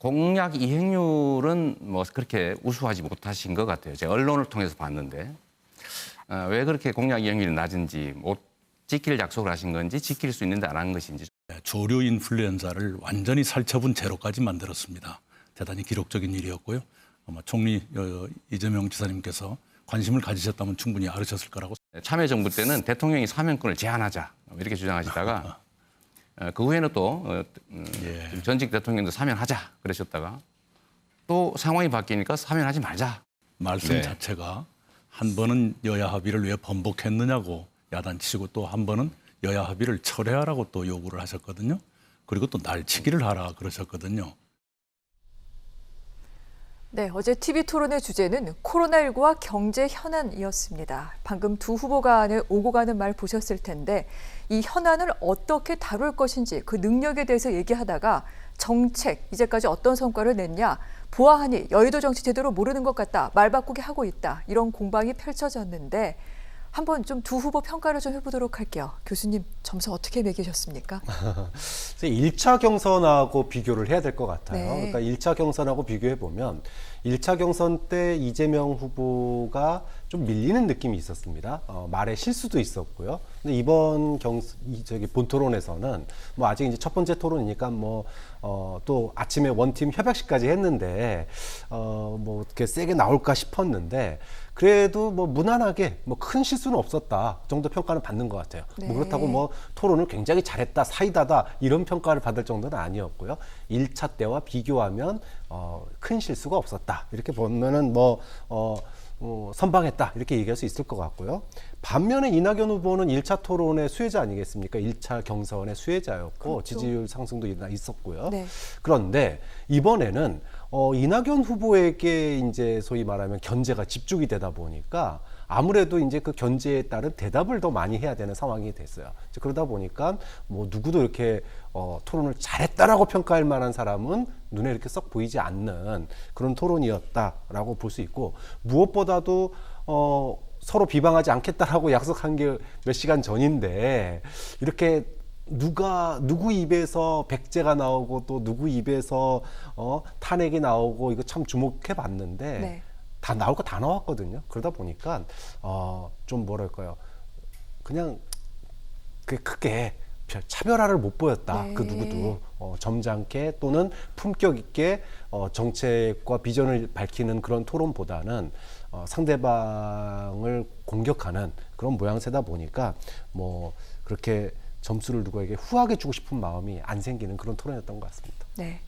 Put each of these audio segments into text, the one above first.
공약 이행률은 뭐 그렇게 우수하지 못하신 것 같아요. 제가 언론을 통해서 봤는데 왜 그렇게 공약 이행률이 낮은지 못 지킬 약속을 하신 건지 지킬 수 있는데 안 한 것인지. 조류 인플루엔자를 완전히 살처분 제로까지 만들었습니다. 대단히 기록적인 일이었고요. 아마 총리 이재명 지사님께서 관심을 가지셨다면 충분히 알으셨을 거라고. 참여정부 때는 대통령이 사면권을 제한하자 이렇게 주장하시다가 그 후에는 또 전직 대통령도 사면하자 그러셨다가 또 상황이 바뀌니까 사면하지 말자. 말씀 자체가 한 번은 여야 합의를 왜 번복했느냐고 야단치시고 또 한 번은 여야 합의를 철회하라고 또 요구를 하셨거든요. 그리고 또 날치기를 하라 그러셨거든요. 네, 어제 TV 토론의 주제는 코로나19와 경제 현안이었습니다. 방금 두 후보 간에 오고 가는 말 보셨을 텐데 이 현안을 어떻게 다룰 것인지 그 능력에 대해서 얘기하다가 정책, 이제까지 어떤 성과를 냈냐, 보아하니 여의도 정치 제대로 모르는 것 같다, 말 바꾸기 하고 있다, 이런 공방이 펼쳐졌는데 한번 좀 두 후보 평가를 좀 해보도록 할게요. 교수님, 점수 어떻게 매기셨습니까? 1차 경선하고 비교를 해야 될 것 같아요. 네. 그러니까 1차 경선하고 비교해보면 1차 경선 때 이재명 후보가 좀 밀리는 느낌이 있었습니다. 말에 실수도 있었고요. 근데 이번 본 토론에서는 뭐 아직 이제 첫 번째 토론이니까 또 아침에 원팀 협약식까지 했는데 뭐 이렇게 세게 나올까 싶었는데 그래도 뭐 무난하게 뭐 큰 실수는 없었다 정도 평가는 받는 것 같아요. 네. 뭐 그렇다고 뭐 토론을 굉장히 잘했다, 사이다다 이런 평가를 받을 정도는 아니었고요. 1차 때와 비교하면 큰 실수가 없었다 이렇게 보면은 선방했다 이렇게 얘기할 수 있을 것 같고요. 반면에 이낙연 후보는 1차 토론의 수혜자 아니겠습니까? 1차 경선의 수혜자였고 그렇죠. 지지율 상승도 있었고요. 네. 그런데 이번에는 이낙연 후보에게 이제 소위 말하면 견제가 집중이 되다 보니까 아무래도 이제 그 견제에 따른 대답을 더 많이 해야 되는 상황이 됐어요. 그러다 보니까 뭐 누구도 이렇게 토론을 잘했다라고 평가할 만한 사람은 눈에 이렇게 썩 보이지 않는 그런 토론이었다라고 볼 수 있고 무엇보다도 서로 비방하지 않겠다라고 약속한 게 몇 시간 전인데 이렇게 누구 입에서 백제가 나오고 또 누구 입에서 탄핵이 나오고 이거 참 주목해 봤는데 네. 다 나올 거 다 나왔거든요. 그러다 보니까 좀 뭐랄까요, 그냥 크게 차별화를 못 보였다. 네. 그 누구도 점잖게 또는 품격 있게 정책과 비전을 밝히는 그런 토론보다는 상대방을 공격하는 그런 모양새다 보니까 뭐 그렇게 점수를 누구에게 후하게 주고 싶은 마음이 안 생기는 그런 토론이었던 것 같습니다. 네.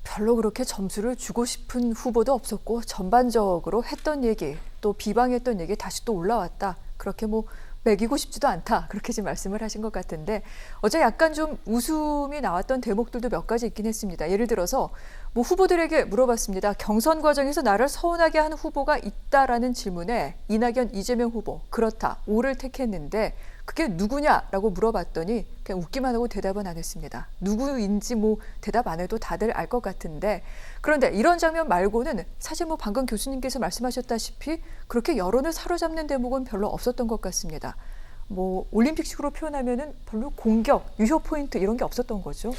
별로 그렇게 점수를 주고 싶은 후보도 없었고 전반적으로 했던 얘기 또 비방했던 얘기 다시 또 올라왔다. 그렇게 뭐 매기고 싶지도 않다. 그렇게 지금 말씀을 하신 것 같은데 어제 약간 좀 웃음이 나왔던 대목들도 몇 가지 있긴 했습니다. 예를 들어서 뭐 후보들에게 물어봤습니다. 경선 과정에서 나를 서운하게 하는 후보가 있다라는 질문에 이낙연, 이재명 후보 그렇다. 오를 택했는데 그게 누구냐라고 물어봤더니 그냥 웃기만 하고 대답은 안 했습니다. 누구인지 뭐 대답 안 해도 다들 알 것 같은데 그런데 이런 장면 말고는 사실 뭐 방금 교수님께서 말씀하셨다시피 그렇게 여론을 사로잡는 대목은 별로 없었던 것 같습니다. 뭐 올림픽식으로 표현하면은 별로 공격, 유효 포인트 이런 게 없었던 거죠.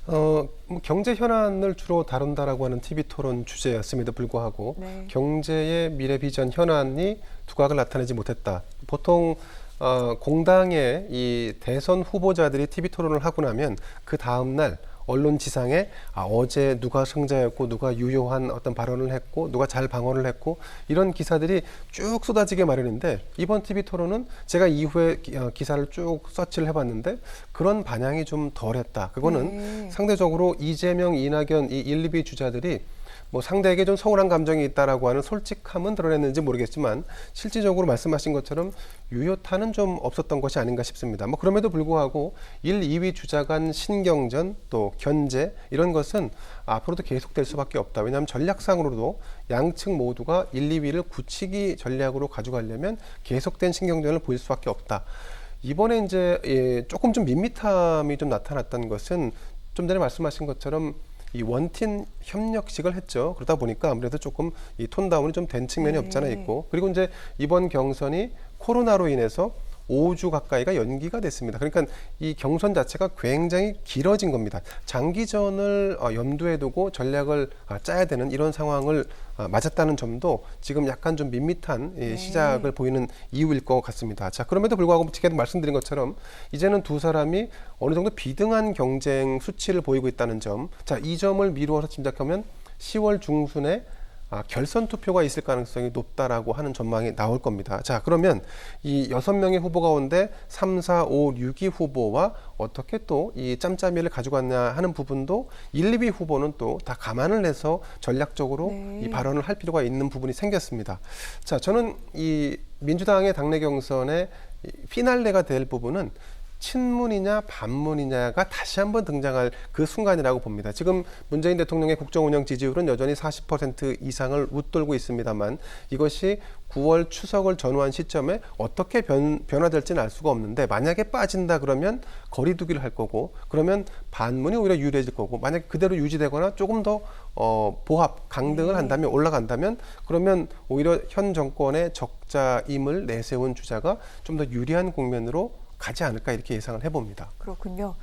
뭐 경제 현안을 주로 다룬다라고 하는 TV 토론 주제였음에도 불구하고 네. 경제의 미래 비전 현안이 두각을 나타내지 못했다. 보통 공당의 이 대선 후보자들이 TV 토론을 하고 나면 그 다음 날 언론 지상에 어제 누가 승자였고 누가 유효한 어떤 발언을 했고 누가 잘 방어를 했고 이런 기사들이 쭉 쏟아지게 마련인데 이번 TV 토론은 제가 이후에 기사를 쭉 서치를 해봤는데 그런 반향이 좀 덜했다. 그거는 상대적으로 이재명, 이낙연 이 1, 2위 주자들이 뭐 상대에게 좀 서운한 감정이 있다라고 하는 솔직함은 드러냈는지 모르겠지만 실질적으로 말씀하신 것처럼 유효타는 좀 없었던 것이 아닌가 싶습니다. 뭐 그럼에도 불구하고 1, 2위 주자 간 신경전 또 견제 이런 것은 앞으로도 계속될 수밖에 없다. 왜냐하면 전략상으로도 양측 모두가 1, 2위를 굳히기 전략으로 가져가려면 계속된 신경전을 보일 수밖에 없다. 이번에 이제 조금 좀 밋밋함이 좀 나타났던 것은 좀 전에 말씀하신 것처럼 이 원팀 협력식을 했죠. 그러다 보니까 아무래도 조금 이 톤다운이 좀 된 측면이 없지 않아 있고 그리고 이제 이번 경선이 코로나로 인해서 5주 가까이가 연기가 됐습니다. 그러니까 이 경선 자체가 굉장히 길어진 겁니다. 장기전을 염두에 두고 전략을 짜야 되는 이런 상황을 맞았다는 점도 지금 약간 좀 밋밋한 시작을 보이는 이유일 것 같습니다. 자, 그럼에도 불구하고 계속 말씀드린 것처럼 이제는 두 사람이 어느 정도 비등한 경쟁 수치를 보이고 있다는 점. 자, 이 점을 미루어서 짐작하면 10월 중순에 결선 투표가 있을 가능성이 높다라고 하는 전망이 나올 겁니다. 자, 그러면 이 6명의 후보 가운데 3, 4, 5, 6위 후보와 어떻게 또 이 짬짬이를 가져갔냐 하는 부분도 1, 2위 후보는 또 다 감안을 해서 전략적으로 이 발언을 할 필요가 있는 부분이 생겼습니다. 자, 저는 이 민주당의 당내 경선의 피날레가 될 부분은 친문이냐 반문이냐가 다시 한번 등장할 그 순간이라고 봅니다. 지금 문재인 대통령의 국정운영 지지율은 여전히 40% 이상을 웃돌고 있습니다만 이것이 9월 추석을 전후한 시점에 어떻게 변화될지는 알 수가 없는데 만약에 빠진다 그러면 거리두기를 할 거고 그러면 반문이 오히려 유리해질 거고 만약에 그대로 유지되거나 조금 더 보합, 강등을 한다면 올라간다면 그러면 오히려 현 정권의 적자임을 내세운 주자가 좀 더 유리한 국면으로 가지 않을까 이렇게 예상을 해봅니다. 그렇군요.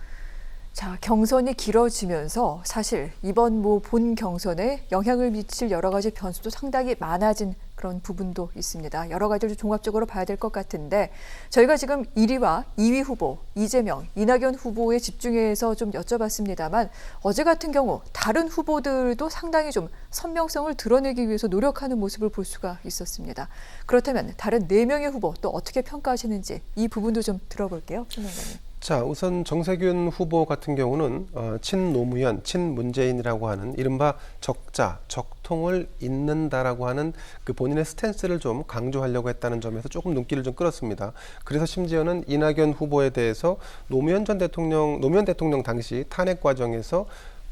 자, 경선이 길어지면서 사실 이번 본 경선에 영향을 미칠 여러 가지 변수도 상당히 많아진 그런 부분도 있습니다. 여러 가지를 종합적으로 봐야 될 것 같은데 저희가 지금 1위와 2위 후보 이재명, 이낙연 후보에 집중해서 좀 여쭤봤습니다만 어제 같은 경우 다른 후보들도 상당히 좀 선명성을 드러내기 위해서 노력하는 모습을 볼 수가 있었습니다. 그렇다면 다른 4명의 후보 또 어떻게 평가하시는지 이 부분도 좀 들어볼게요. 신명관님. 자, 우선 정세균 후보 같은 경우는 친노무현, 친문재인이라고 하는 이른바 적자, 적통을 잇는다라고 하는 그 본인의 스탠스를 좀 강조하려고 했다는 점에서 조금 눈길을 좀 끌었습니다. 그래서 심지어는 이낙연 후보에 대해서 노무현 대통령 당시 탄핵 과정에서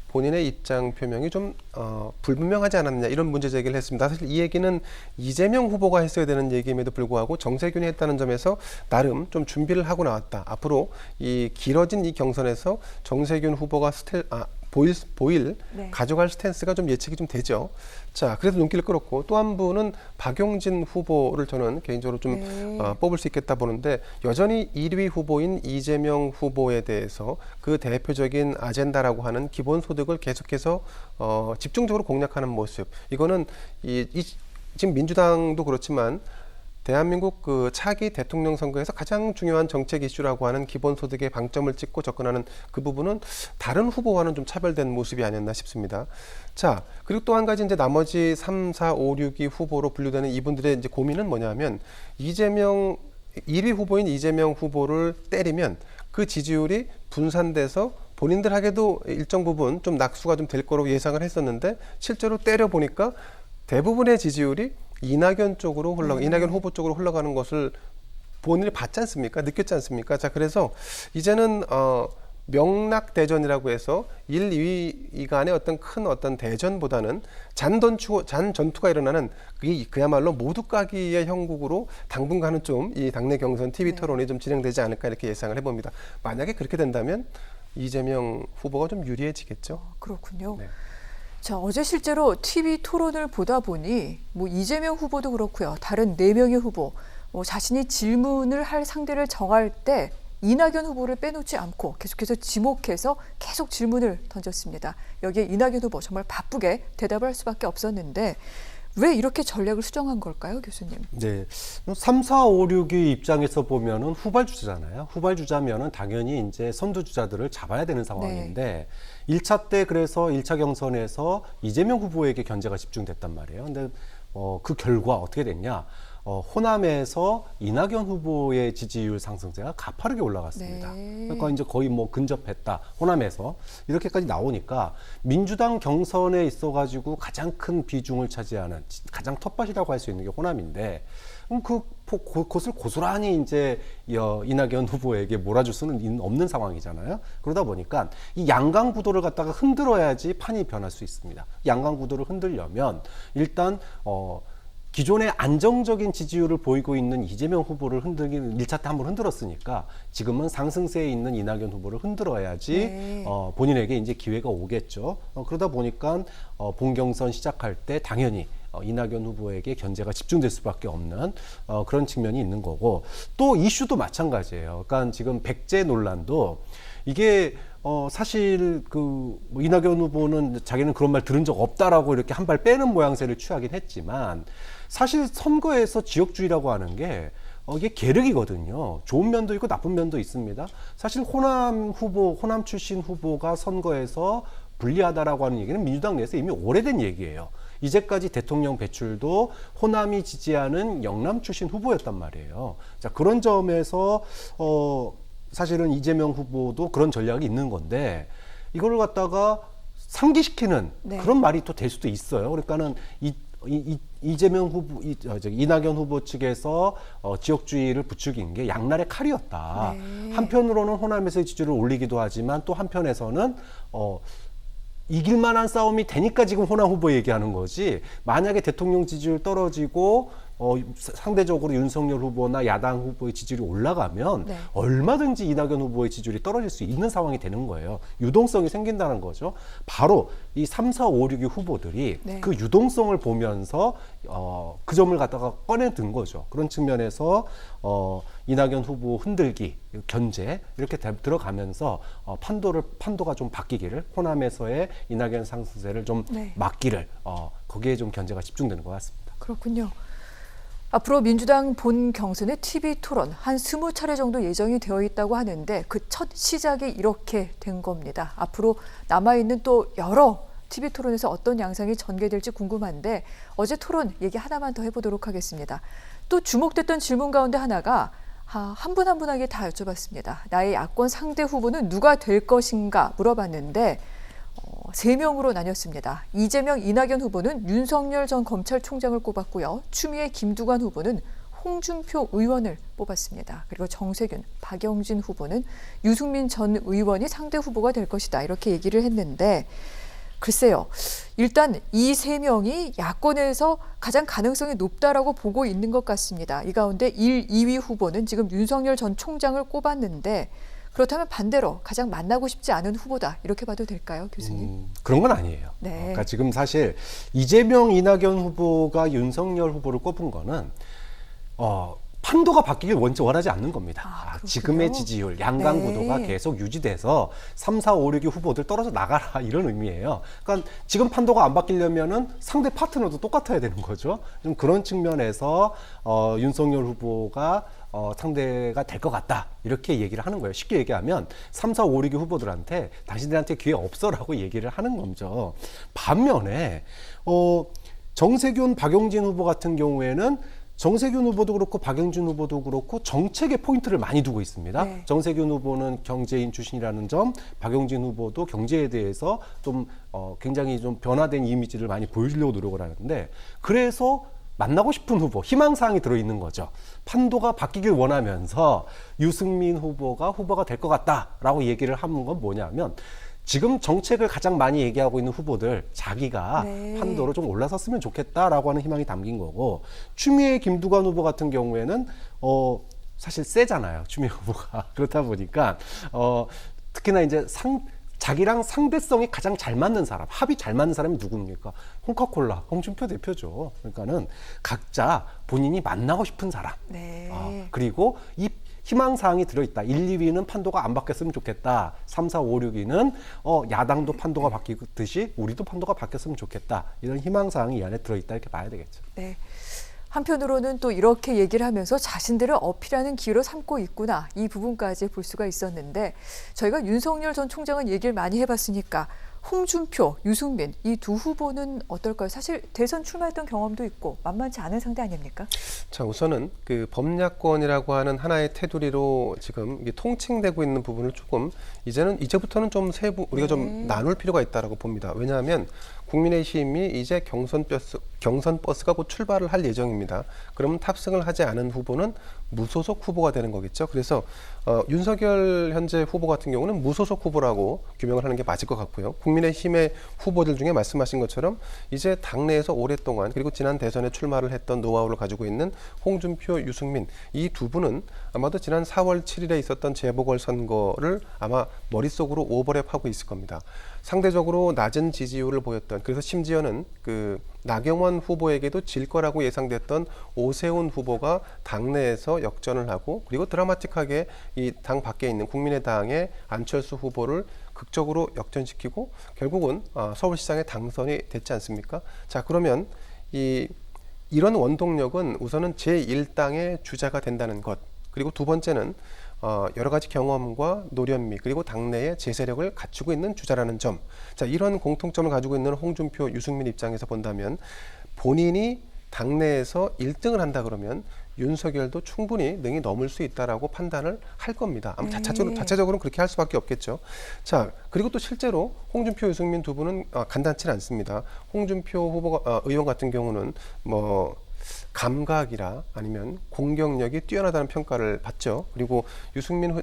본인의 입장 표명이 좀 불분명하지 않았느냐 이런 문제 제기를 했습니다. 사실 이 얘기는 이재명 후보가 했어야 되는 얘기임에도 불구하고 정세균이 했다는 점에서 나름 좀 준비를 하고 나왔다. 앞으로 이 길어진 이 경선에서 정세균 후보가 가져갈 스탠스가 좀 예측이 좀 되죠. 자, 그래서 눈길을 끌었고 또 한 분은 박용진 후보를 저는 개인적으로 좀 뽑을 수 있겠다 보는데 여전히 1위 후보인 이재명 후보에 대해서 그 대표적인 아젠다라고 하는 기본소득을 계속해서 집중적으로 공략하는 모습. 이거는 지금 민주당도 그렇지만 대한민국 그 차기 대통령 선거에서 가장 중요한 정책 이슈라고 하는 기본소득에 방점을 찍고 접근하는 그 부분은 다른 후보와는 좀 차별된 모습이 아니었나 싶습니다. 자, 그리고 또 한 가지 이제 나머지 3, 4, 5, 6위 후보로 분류되는 이분들의 이제 고민은 뭐냐면 1위 후보인 이재명 후보를 때리면 그 지지율이 분산돼서 본인들 하게도 일정 부분 좀 낙수가 좀 될 거로 예상을 했었는데 실제로 때려 보니까 대부분의 지지율이 이낙연 후보 쪽으로 흘러가는 것을 본인이 봤지 않습니까? 느꼈지 않습니까? 자, 그래서 이제는 명락대전이라고 해서 1, 2위 간의 어떤 대전보다는 잔전투가 일어나는 그야말로 모두 까기의 형국으로 당분간은 좀 이 당내 경선 TV 토론이 좀 진행되지 않을까 이렇게 예상을 해봅니다. 만약에 그렇게 된다면 이재명 후보가 좀 유리해지겠죠. 그렇군요. 네. 자, 어제 실제로 TV 토론을 보다 보니 이재명 후보도 그렇고요. 다른 4명의 후보, 자신이 질문을 할 상대를 정할 때 이낙연 후보를 빼놓지 않고 계속해서 지목해서 계속 질문을 던졌습니다. 여기에 이낙연 후보 정말 바쁘게 대답을 할 수밖에 없었는데 왜 이렇게 전략을 수정한 걸까요, 교수님? 네. 3, 4, 5, 6위 입장에서 보면은 후발주자잖아요. 후발주자면은 당연히 이제 선두주자들을 잡아야 되는 상황인데 1차 때 그래서 1차 경선에서 이재명 후보에게 견제가 집중됐단 말이에요. 근데 그 결과 어떻게 됐냐? 호남에서 이낙연 후보의 지지율 상승세가 가파르게 올라갔습니다. 그러니까 이제 거의 근접했다. 호남에서 이렇게까지 나오니까 민주당 경선에 있어가지고 가장 큰 비중을 차지하는 가장 텃밭이라고 할 수 있는 게 호남인데 그럼 그것을 고스란히 이제 이낙연 후보에게 몰아줄 수는 없는 상황이잖아요. 그러다 보니까 이 양강 구도를 갖다가 흔들어야지 판이 변할 수 있습니다. 양강 구도를 흔들려면 일단 기존의 안정적인 지지율을 보이고 있는 이재명 후보를 1차 때 한번 흔들었으니까 지금은 상승세에 있는 이낙연 후보를 흔들어야지 본인에게 이제 기회가 오겠죠. 그러다 보니까 본경선 시작할 때 당연히 이낙연 후보에게 견제가 집중될 수밖에 없는 그런 측면이 있는 거고 또 이슈도 마찬가지예요. 그러니까 지금 백제 논란도 이게 사실 뭐 이낙연 후보는 자기는 그런 말 들은 적 없다라고 이렇게 한 발 빼는 모양새를 취하긴 했지만 사실 선거에서 지역주의라고 하는 게 이게 계륵이거든요. 좋은 면도 있고 나쁜 면도 있습니다. 사실 호남 출신 후보가 선거에서 불리하다라고 하는 얘기는 민주당 내에서 이미 오래된 얘기예요. 이제까지 대통령 배출도 호남이 지지하는 영남 출신 후보였단 말이에요. 자, 그런 점에서 사실은 이재명 후보도 그런 전략이 있는 건데 이걸 갖다가 상기시키는 네. 그런 말이 또 될 수도 있어요. 그러니까는 이재명 후보, 이낙연 후보 측에서 지역주의를 부추긴 게 양날의 칼이었다. 네. 한편으로는 호남에서의 지지를 올리기도 하지만 또 한편에서는 이길 만한 싸움이 되니까 지금 호남 후보 얘기하는 거지. 만약에 대통령 지지율 떨어지고 상대적으로 윤석열 후보나 야당 후보의 지지율이 올라가면 네. 얼마든지 이낙연 후보의 지지율이 떨어질 수 있는 상황이 되는 거예요. 유동성이 생긴다는 거죠. 바로 이 3, 4, 5, 6위 후보들이 네. 그 유동성을 보면서 그 점을 갖다가 꺼내든 거죠. 그런 측면에서 이낙연 후보 흔들기, 견제 이렇게 들어가면서 판도가 좀 바뀌기를 호남에서의 이낙연 상승세를 좀 네. 막기를 거기에 좀 견제가 집중되는 것 같습니다. 그렇군요. 앞으로 민주당 본 경선의 TV 토론 한 20차례 정도 예정이 되어 있다고 하는데 그 첫 시작이 이렇게 된 겁니다. 앞으로 남아있는 또 여러 TV 토론에서 어떤 양상이 전개될지 궁금한데 어제 토론 얘기 하나만 더 해보도록 하겠습니다. 또 주목됐던 질문 가운데 하나가 한 분 한 분에게 다 여쭤봤습니다. 나의 야권 상대 후보는 누가 될 것인가 물어봤는데 3명으로 나뉘었습니다. 이재명, 이낙연 후보는 윤석열 전 검찰총장을 꼽았고요. 추미애, 김두관 후보는 홍준표 의원을 뽑았습니다. 그리고 정세균, 박영진 후보는 유승민 전 의원이 상대 후보가 될 것이다. 이렇게 얘기를 했는데 글쎄요. 일단 이 3명이 야권에서 가장 가능성이 높다라고 보고 있는 것 같습니다. 이 가운데 1, 2위 후보는 지금 윤석열 전 총장을 꼽았는데 그렇다면 반대로 가장 만나고 싶지 않은 후보다 이렇게 봐도 될까요, 교수님? 그런 건 아니에요. 네. 그러니까 지금 사실 이재명, 이낙연 후보가 윤석열 후보를 꼽은 거는 판도가 바뀌길 원하지 않는 겁니다. 그렇군요. 지금의 지지율, 양강 네. 구도가 계속 유지돼서 3, 4, 5, 6위 후보들 떨어져 나가라 이런 의미예요. 그러니까 지금 판도가 안 바뀌려면은 상대 파트너도 똑같아야 되는 거죠. 좀 그런 측면에서 윤석열 후보가 상대가 될 것 같다 이렇게 얘기를 하는 거예요. 쉽게 얘기하면 3, 4, 5, 6위 후보들한테 당신들한테 기회 없어라고 얘기를 하는 거죠. 반면에 정세균, 박용진 후보 같은 경우에는 정세균 후보도 그렇고 박영진 후보도 그렇고 정책에 포인트를 많이 두고 있습니다. 네. 정세균 후보는 경제인 출신이라는 점, 박영진 후보도 경제에 대해서 좀 굉장히 좀 변화된 이미지를 많이 보여주려고 노력을 하는데 그래서 만나고 싶은 후보, 희망사항이 들어있는 거죠. 판도가 바뀌길 원하면서 유승민 후보가 될 것 같다라고 얘기를 하는 건 뭐냐면 지금 정책을 가장 많이 얘기하고 있는 후보들 자기가 네. 판도로 좀 올라섰으면 좋겠다라고 하는 희망이 담긴 거고 추미애 김두관 후보 같은 경우에는 사실 세잖아요. 추미애 후보가. 그렇다 보니까 특히나 이제 자기랑 상대성이 가장 잘 맞는 사람, 합이 잘 맞는 사람이 누굽니까? 홍카콜라, 홍준표 대표죠. 그러니까는 각자 본인이 만나고 싶은 사람. 네. 그리고 이 희망사항이 들어있다. 1, 2위는 판도가 안 바뀌었으면 좋겠다. 3, 4, 5, 6위는 야당도 판도가 바뀌듯이 우리도 판도가 바뀌었으면 좋겠다. 이런 희망사항이 이 안에 들어있다. 이렇게 봐야 되겠죠. 네. 한편으로는 또 이렇게 얘기를 하면서 자신들을 어필하는 기회로 삼고 있구나. 이 부분까지 볼 수가 있었는데 저희가 윤석열 전 총장은 얘기를 많이 해봤으니까 홍준표, 유승민 이 두 후보는 어떨까요? 사실 대선 출마했던 경험도 있고 만만치 않은 상대 아닙니까? 자, 우선은 그 범야권이라고 하는 하나의 테두리로 지금 이게 통칭되고 있는 부분을 조금 이제부터는 좀 우리가 좀 나눌 필요가 있다라고 봅니다. 왜냐하면 국민의힘이 이제 경선 버스가 곧 출발을 할 예정입니다. 그러면 탑승을 하지 않은 후보는 무소속 후보가 되는 거겠죠. 그래서 윤석열 현재 후보 같은 경우는 무소속 후보라고 규명을 하는 게 맞을 것 같고요. 국민의힘의 후보들 중에 말씀하신 것처럼 이제 당내에서 오랫동안 그리고 지난 대선에 출마를 했던 노하우를 가지고 있는 홍준표, 유승민 이 두 분은 아마도 지난 4월 7일에 있었던 재보궐선거를 아마 머릿속으로 오버랩하고 있을 겁니다. 상대적으로 낮은 지지율을 보였던, 그래서 심지어는 그 나경원 후보에게도 질 거라고 예상됐던 오세훈 후보가 당내에서 역전을 하고, 그리고 드라마틱하게 이 당 밖에 있는 국민의당의 안철수 후보를 극적으로 역전시키고 결국은 서울시장에 당선이 됐지 않습니까? 자, 그러면 이런 원동력은 우선은 제1당의 주자가 된다는 것, 그리고 두 번째는 여러 가지 경험과 노련미 그리고 당내의 제세력을 갖추고 있는 주자라는 점. 자, 이런 공통점을 가지고 있는 홍준표, 유승민 입장에서 본다면 본인이 당내에서 1등을 한다 그러면 윤석열도 충분히 능히 넘을 수 있다라고 판단을 할 겁니다. 아마 자체적으로는 그렇게 할 수밖에 없겠죠. 자, 그리고 또 실제로 홍준표, 유승민 두 분은 간단치는 않습니다. 홍준표 후보가 의원 같은 경우는 뭐 감각이라 아니면 공격력이 뛰어나다는 평가를 받죠. 그리고 유승민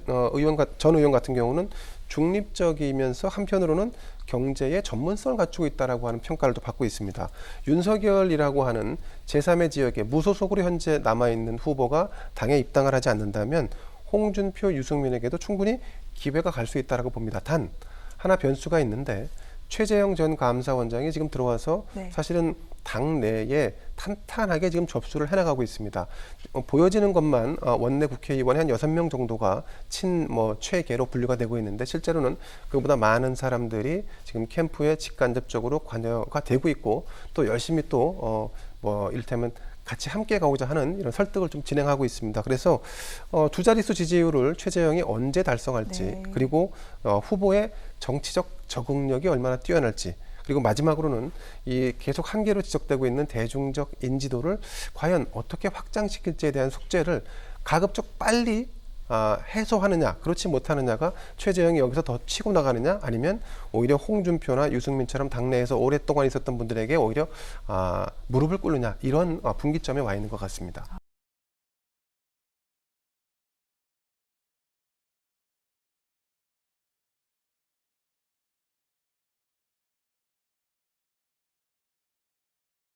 전 의원 같은 경우는 중립적이면서 한편으로는 경제에 전문성을 갖추고 있다라고 하는 평가를 또 받고 있습니다. 윤석열이라고 하는 제3의 지역에 무소속으로 현재 남아있는 후보가 당에 입당을 하지 않는다면 홍준표, 유승민에게도 충분히 기회가 갈 수 있다라고 봅니다. 단 하나 변수가 있는데 최재형 전 감사원장이 지금 들어와서 네. 사실은 당내에 탄탄하게 지금 접수를 해나가고 있습니다. 보여지는 것만 원내 국회의원이 한 6명 정도가 최계로 분류가 되고 있는데 실제로는 그보다 많은 사람들이 지금 캠프에 직간접적으로 관여가 되고 있고 또 열심히 또 이를테면 같이 함께 가고자 하는 이런 설득을 좀 진행하고 있습니다. 그래서 두 자릿수 지지율을 최재형이 언제 달성할지 네. 그리고 후보의 정치적 적응력이 얼마나 뛰어날지 그리고 마지막으로는 이 계속 한계로 지적되고 있는 대중적 인지도를 과연 어떻게 확장시킬지에 대한 숙제를 가급적 빨리 해소하느냐 그렇지 못하느냐가 최재형이 여기서 더 치고 나가느냐 아니면 오히려 홍준표나 유승민처럼 당내에서 오랫동안 있었던 분들에게 오히려 무릎을 꿇느냐 이런 분기점에 와 있는 것 같습니다.